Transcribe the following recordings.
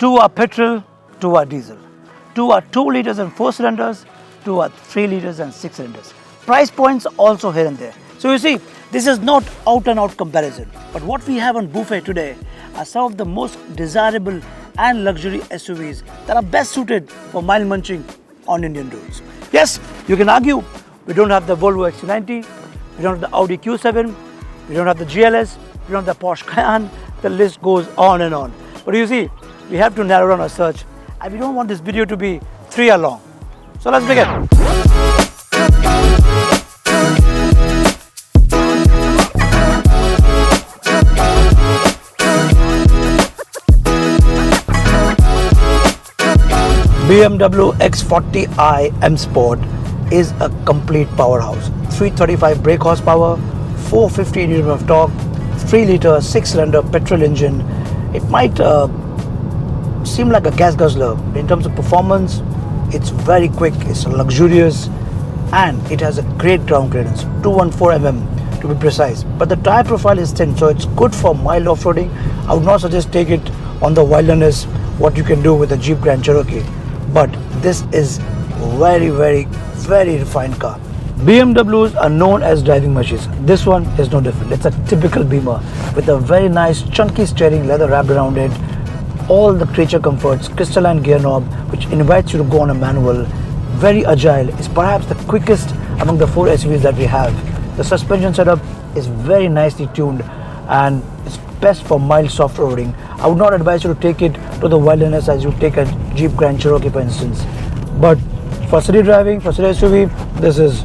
Two are petrol, two are diesel. Two are 2 liters and 4 cylinders, two are 3 liters and 6 cylinders. Price points also here and there. So you see, this is not out and out comparison. But what we have on buffet today are some of the most desirable and luxury SUVs that are best suited for mile munching on Indian roads. Yes, you can argue we don't have the Volvo XC90, we don't have the Audi Q7, we don't have the GLS, we don't have the Porsche Cayenne, the list goes on and on. But you see, we have to narrow down our search and we don't want this video to be 3 hours long. So let's begin. BMW X40i M Sport is a complete powerhouse. 335 brake horsepower, 450 Nm of torque, 3 liter 6 cylinder petrol engine. It might seem like a gas guzzler. In terms of performance, it's very quick, it's luxurious, and it has a great ground clearance, 214 mm to be precise. But the tire profile is thin, so it's good for mild off-roading. I would not suggest take it on the wilderness, what you can do with the Jeep Grand Cherokee. But this is very refined car. BMWs are known as driving machines. This one is no different. It's a typical Beamer with a very nice chunky steering, leather wrapped around it, all the creature comforts, crystalline gear knob which invites you to go on a manual, very agile, is perhaps the quickest among the 4 SUVs that we have. The suspension setup is very nicely tuned and it's best for mild soft roading. I would not advise you to take it to the wilderness as you take a Jeep Grand Cherokee for instance. But for city driving, for city SUV, this is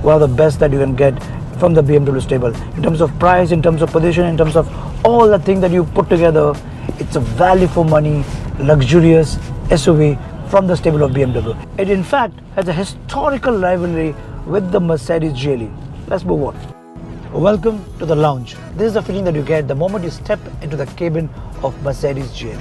one of the best that you can get from the BMW stable. In terms of price, in terms of position, in terms of all the things that you put together, it's a value for money, luxurious SUV from the stable of BMW. It in fact has a historical rivalry with the Mercedes GLE. Let's move on. Welcome to the lounge. This is the feeling that you get the moment you step into the cabin of Mercedes GLE.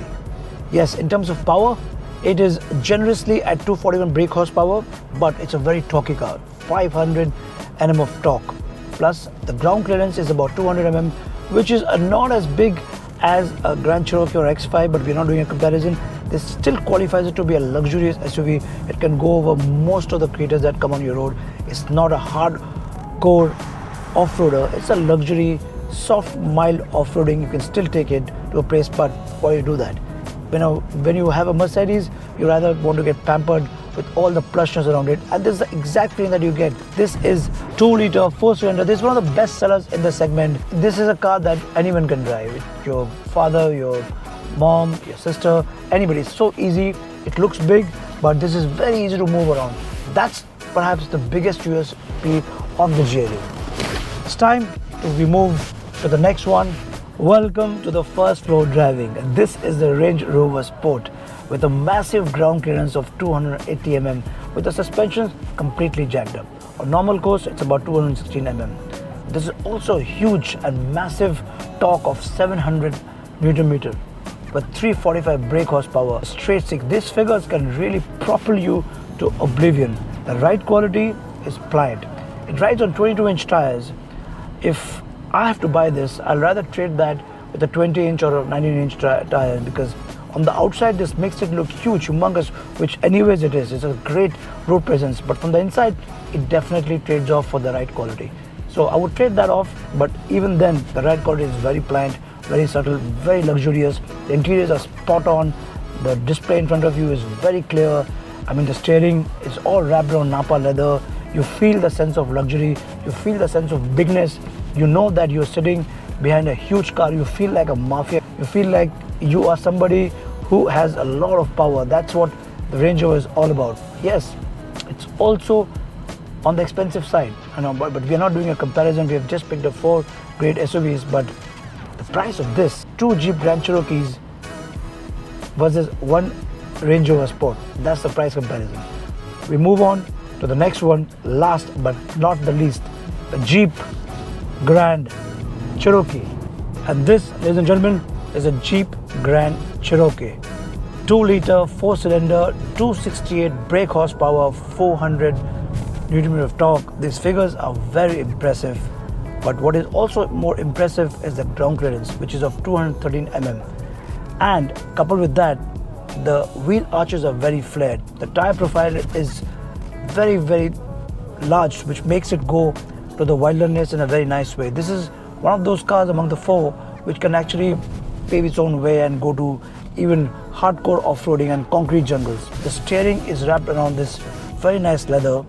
Yes, in terms of power, it is generously at 241 brake horsepower, but it's a very torquey car, 500 Nm of torque. Plus, the ground clearance is about 200 mm, which is not as big as a Grand Cherokee or X5, but we're not doing a comparison. This still qualifies it to be a luxurious SUV. It can go over most of the craters that come on your road. It's not a hardcore off-roader. It's a luxury, soft, mild off-roading. You can still take it to a place, but why you do that? When you have a Mercedes, you rather want to get pampered with all the plushness around it, and this is the exact feeling that you get. This is 2 liter 4 cylinder. This is one of the best sellers in the segment. This is a car that anyone can drive. Your father, your mom, your sister, anybody. It's so easy. It looks big, but this is very easy to move around. That's perhaps the biggest USP of the GLE. It's time to move to the next one. Welcome to the first floor driving. This is the Range Rover Sport with a massive ground clearance of 280 mm with the suspension completely jacked up. On normal course, it's about 216 mm. This is also huge and massive torque of 700 Nm with 345 brake horsepower, straight 6. These figures can really propel you to oblivion. The ride quality is pliant. It rides on 22-inch tires. If I have to buy this, I'll rather trade that with a 20-inch or a 19-inch tire, because on the outside this makes it look huge, humongous, which anyways it is. It's a great road presence, but from the inside it definitely trades off for the ride quality. So I would trade that off, but even then the ride quality is very pliant, very subtle, very luxurious. The interiors are spot on. The display in front of you is very clear. I mean, the steering is all wrapped around Napa leather. You feel the sense of luxury, you feel the sense of bigness. You know that you're sitting behind a huge car. You feel like a mafia. You feel like you are somebody who has a lot of power. That's what the Range Rover is all about. Yes, it's also on the expensive side, but we are not doing a comparison. We have just picked up 4 great SUVs, but the price of this, 2 Jeep Grand Cherokees versus 1 Range Rover Sport, that's the price comparison. We move on to the next one, last but not the least, the Jeep Grand Cherokee. And this, ladies and gentlemen, is a Jeep Grand Cherokee. 2 liter 4 cylinder, 268 brake horsepower, 400 Nm of torque. These figures are very impressive, but what is also more impressive is the ground clearance, which is of 213 mm. And coupled with that, The wheel arches are very flared. The tire profile is very, very large, which makes it go to the wilderness in a very nice way. This is one of those cars among the four which can actually pave its own way and go to even hardcore off-roading and concrete jungles. The steering is wrapped around this very nice leather.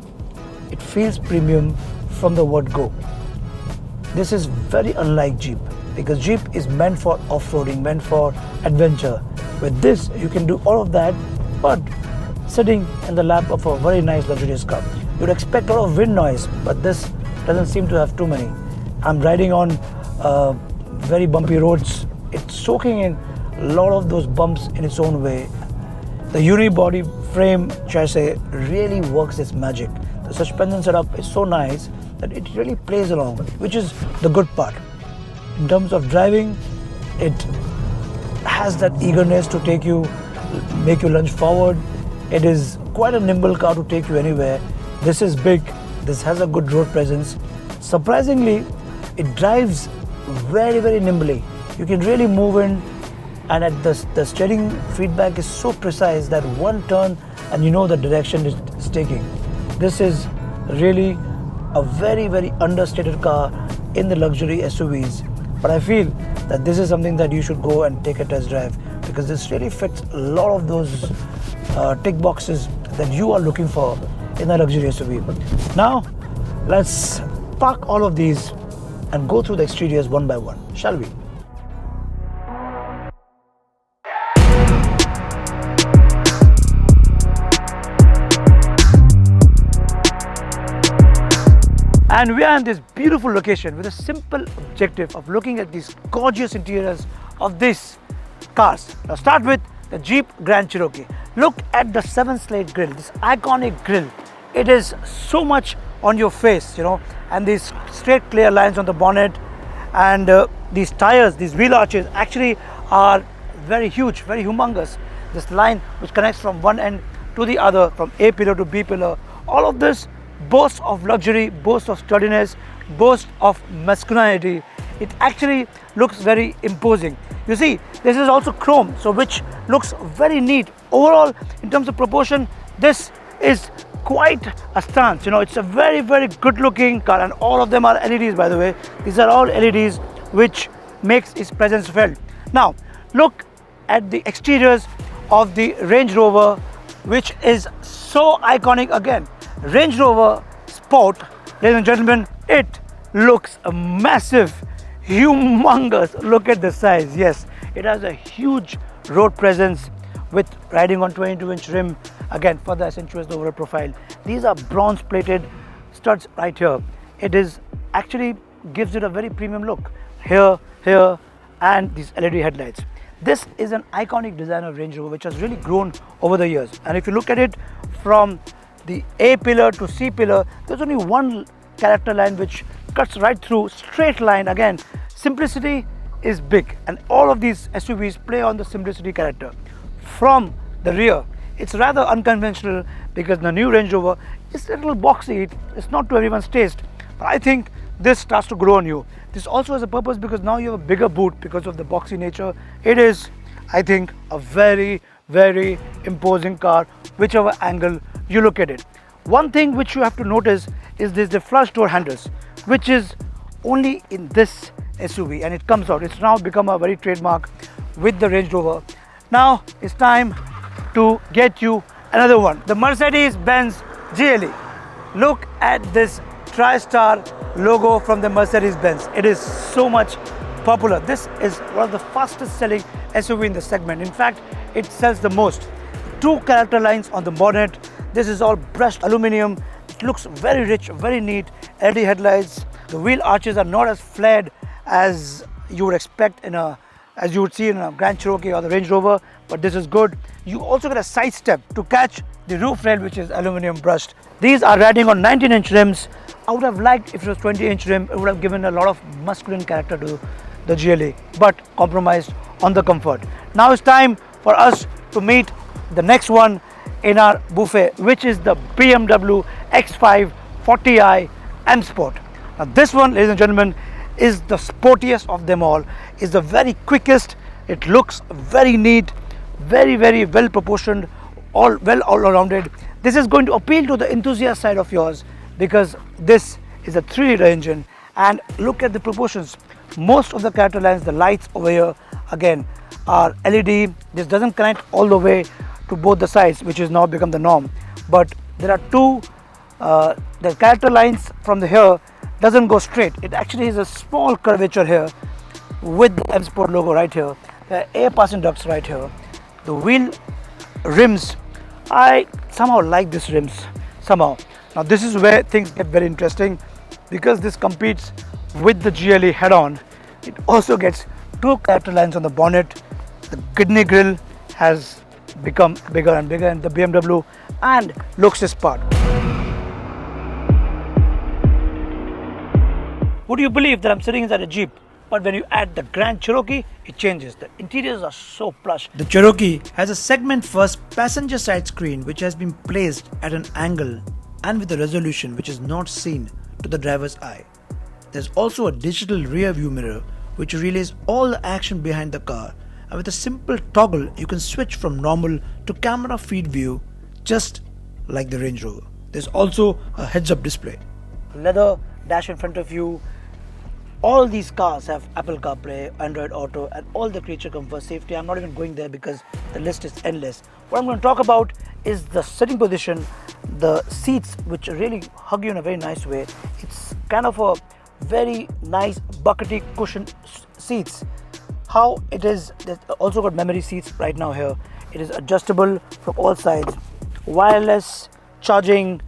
It feels premium from the word go. This is very unlike Jeep, because Jeep is meant for off-roading, meant for adventure. With this, you can do all of that, but sitting in the lap of a very nice luxurious car. You'd expect a lot of wind noise, but this doesn't seem to have too many. I'm riding on very bumpy roads. It's soaking in a lot of those bumps in its own way. The unibody frame chassis really works its magic. The suspension setup is so nice that it really plays along, which is the good part. In terms of driving, it has that eagerness to make you lunge forward. It is quite a nimble car to take you anywhere. This is big. This has a good road presence. Surprisingly, it drives very, very nimbly. You can really move in, and at the steering feedback is so precise that one turn and you know the direction it's taking. This is really a very, very understated car in the luxury SUVs. But I feel that this is something that you should go and take a test drive, because this really fits a lot of those tick boxes that you are looking for in a luxury SUV. Now, let's park all of these and go through the exteriors one by one, shall we? And we are in this beautiful location with a simple objective of looking at these gorgeous interiors of these cars. Now start with the Jeep Grand Cherokee. Look at the 7-slate grille, this iconic grille. It is so much on your face, you know, and these straight clear lines on the bonnet, and these tires, these wheel arches actually are very huge, very humongous. This line which connects from one end to the other, from A pillar to B pillar, all of this boasts of luxury, boasts of sturdiness, boasts of masculinity. It actually looks very imposing. You see, this is also chrome, so which looks very neat. Overall, in terms of proportion, this is quite a stance. You know, it's a very, very good looking car, and all of them are LEDs, by the way. These are all LEDs, which makes its presence felt. Now, look at the exteriors of the Range Rover, which is so iconic again. Range Rover Sport, ladies and gentlemen, it looks massive, humongous. Look at the size. Yes, it has a huge road presence with riding on 22-inch rim. Again, further accentuates the overall profile. These are bronze plated studs right here. It is actually gives it a very premium look here, and these LED headlights. This is an iconic design of Range Rover which has really grown over the years. And if you look at it from the A pillar to C pillar, there's only one character line which cuts right through, straight line. Again, simplicity is big, and all of these SUVs play on the simplicity character. From the rear, it's rather unconventional, because the new Range Rover is a little boxy. It's not to everyone's taste, but I think this starts to grow on you. This also has a purpose, because now you have a bigger boot because of the boxy nature. It is, I think, a very, very imposing car, whichever angle you look at it. One thing which you have to notice is the flush door handles, which is only in this SUV, and it comes out. It's now become a very trademark with the Range Rover. Now it's time to get you another one, the Mercedes-Benz GLE. Look at this tri-star logo from the Mercedes-Benz. It is so much popular. This is one of the fastest selling SUV in the segment. In fact, it sells the most. 2 character lines on the bonnet. This is all brushed aluminum. It looks very rich, very neat. LED headlights. The wheel arches are not as flared as you would expect as you would see in a Grand Cherokee or the Range Rover, but this is good. You also get a side step to catch the roof rail, which is aluminum brushed. These are riding on 19-inch rims. I would have liked if it was 20-inch rim. It would have given a lot of masculine character to the GLE, but compromised on the comfort. Now it's time for us to meet the next one in our buffet, which is the BMW X40i M Sport. Now this one, ladies and gentlemen, is the sportiest of them all. Is the very quickest. It looks very neat, very well proportioned, all rounded. This is going to appeal to the enthusiast side of yours because this is a 3-liter engine. And look at the proportions. Most of the character lines, the lights over here again are LED. This doesn't connect all the way to both the sides, which has now become the norm, but there are two the character lines from the here doesn't go straight. It actually is a small curvature here with the M Sport logo right here. There are air passing ducts right here. The wheel rims, I somehow like these rims somehow. Now this is where things get very interesting because this competes with the GLE head-on. It also gets two character lines on the bonnet. The kidney grille has become bigger and bigger in the BMW and looks this part. Would you believe that I'm sitting inside a Jeep? But when you add the Grand Cherokee, it changes. The interiors are so plush. The Cherokee has a segment first passenger side screen which has been placed at an angle and with a resolution which is not seen to the driver's eye. There's also a digital rear view mirror which relays all the action behind the car, and with a simple toggle you can switch from normal to camera feed view just like the Range Rover. There's also a heads-up display. Leather dash in front of you. All these cars have Apple CarPlay, Android Auto and all the creature comfort, safety. I'm not even going there because the list is endless. What I'm going to talk about is the sitting position, the seats which really hug you in a very nice way. It's kind of a very nice buckety cushion seats. How it is, there's also got memory seats right now here. It is adjustable from all sides, wireless charging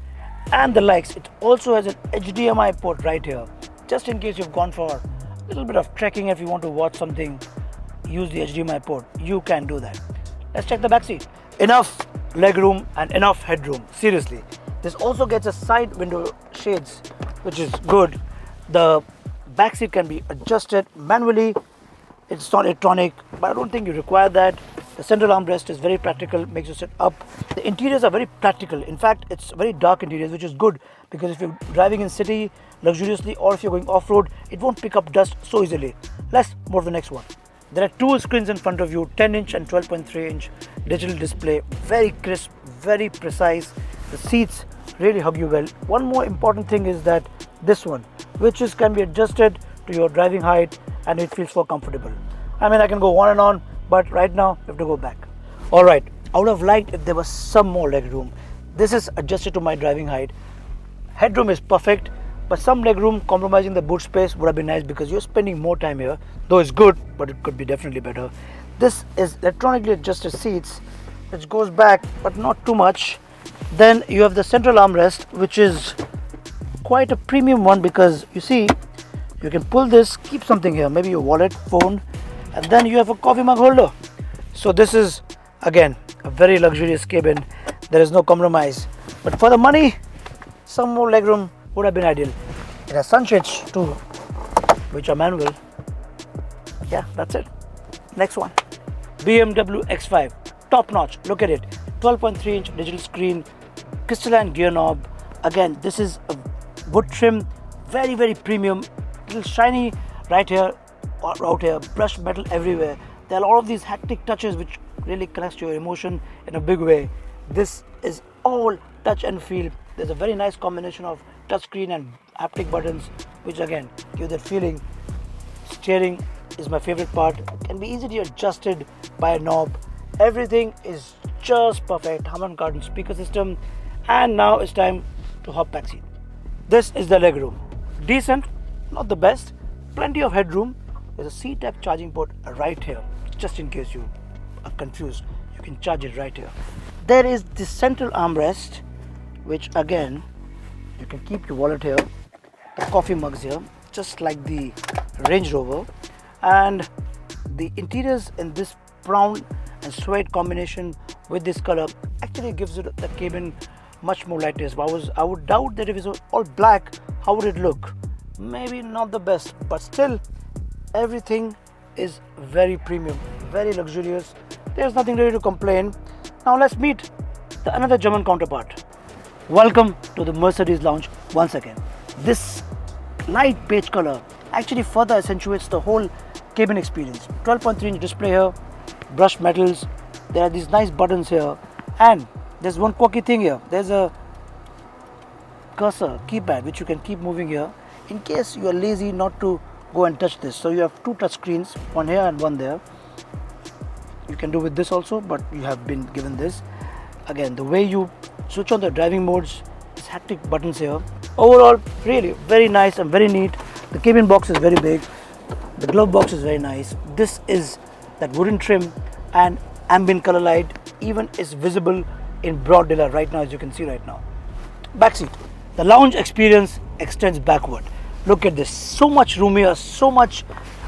and the likes. It also has an HDMI port right here. Just in case you've gone for a little bit of trekking, if you want to watch something, use the HDMI port, you can do that. Let's check the back seat. Enough legroom and enough headroom, seriously. This also gets a side window shades, which is good. The back seat can be adjusted manually. It's not electronic, but I don't think you require that. The central armrest is very practical, makes you sit up. The interiors are very practical. In fact, it's very dark interiors, which is good because if you're driving in city luxuriously or if you're going off-road, it won't pick up dust so easily. Let's move to the next one. There are two screens in front of you, 10-inch and 12.3-inch digital display, very crisp, very precise. The seats really hug you well. One more important thing is that this one, which can be adjusted to your driving height and it feels more comfortable. I mean, I can go on and on, but right now we have to go back. Alright, I would have liked if there was some more leg room. This is adjusted to my driving height. Headroom is perfect, but some leg room compromising the boot space would have been nice because you're spending more time here. Though it's good, but it could be definitely better. This is electronically adjusted seats, which goes back, but not too much. Then you have the central armrest, which is quite a premium one because you see, you can pull this, keep something here, maybe your wallet, phone, and then you have a coffee mug holder. So this is again a very luxurious cabin. There is no compromise, but for the money, some more legroom would have been ideal. It has sunshades too, which are manual. Yeah, that's it. Next one, BMW X5, top notch. Look at it, 12.3-inch digital screen, crystalline gear knob. Again, this is a wood trim, very premium. Little shiny right here or out here, brushed metal everywhere. There are all of these haptic touches which really connects to your emotion in a big way. This is all touch and feel. There's a very nice combination of touchscreen and haptic buttons, which again give that feeling. Steering is my favorite part. It can be easily adjusted by a knob. Everything is just perfect. Harman Kardon speaker system. And now it's time to hop back seat. This is the leg room. Decent, not the best. Plenty of headroom. There's a C-type charging port right here, just in case you are confused. You can charge it right here. There is the central armrest, which again, you can keep your wallet here, the coffee mugs here, just like the Range Rover. And the interiors in this brown and suede combination with this color actually gives it the cabin much more lightness. I would doubt that if it was all black, how would it look? Maybe not the best, but still everything is very premium, very luxurious. There's nothing really to complain. Now let's meet another German counterpart. Welcome to the Mercedes lounge once again. This light beige color actually further accentuates the whole cabin experience. 12.3-inch display here, brushed metals. there are these nice buttons here, and there's one quirky thing here. There's a cursor keypad which you can keep moving here in case you are lazy not to go and touch this. So you have two touch screens, one here and one there. You can do with this also, but you have been given this. Again, the way you switch on the driving modes, it's haptic buttons here. Overall, really very nice and very neat. The cabin box is very big. The glove box is very nice. This is that wooden trim, and ambient color light even is visible in broad daylight right now, as you can see right now. Backseat. The lounge experience extends backward. Look at this, so much room here, so much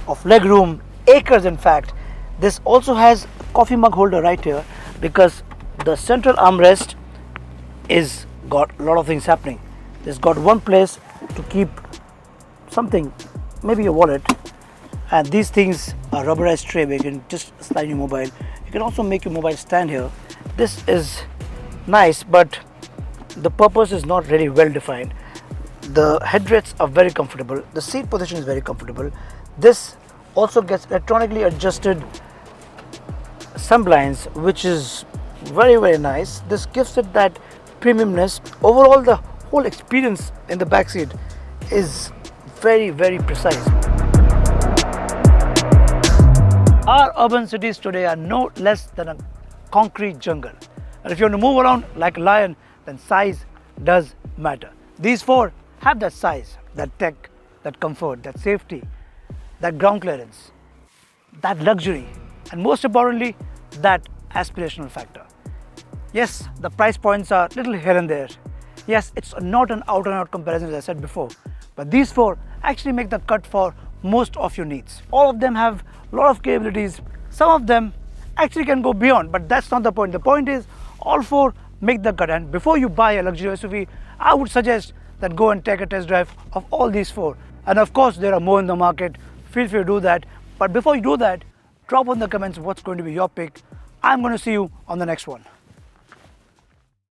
of leg room, acres in fact. This also has a coffee mug holder right here, because the central armrest is got a lot of things happening. It's got one place to keep something, maybe a wallet, and these things are rubberized tray where you can just slide your mobile. You can also make your mobile stand here. This is nice, but the purpose is not really well defined. The headrests are very comfortable. The seat position is very comfortable. This also gets electronically adjusted sunblinds, which is very nice. This gives it that premiumness. Overall, the whole experience in the back seat is very precise. Our urban cities today are no less than a concrete jungle. And if you want to move around like a lion, then size does matter. These four have that size, that tech, that comfort, that safety, that ground clearance, that luxury, and most importantly, that aspirational factor. Yes, the price points are little here and there. Yes, it's not an out-and-out comparison, as I said before, but these four actually make the cut for most of your needs. All of them have a lot of capabilities. Some of them actually can go beyond, but that's not the point. The point is all four make the cut, and before you buy a luxury SUV, I would suggest that go and take a test drive of all these four. And of course, there are more in the market. Feel free to do that. But before you do that, drop in the comments what's going to be your pick. I'm going to see you on the next one.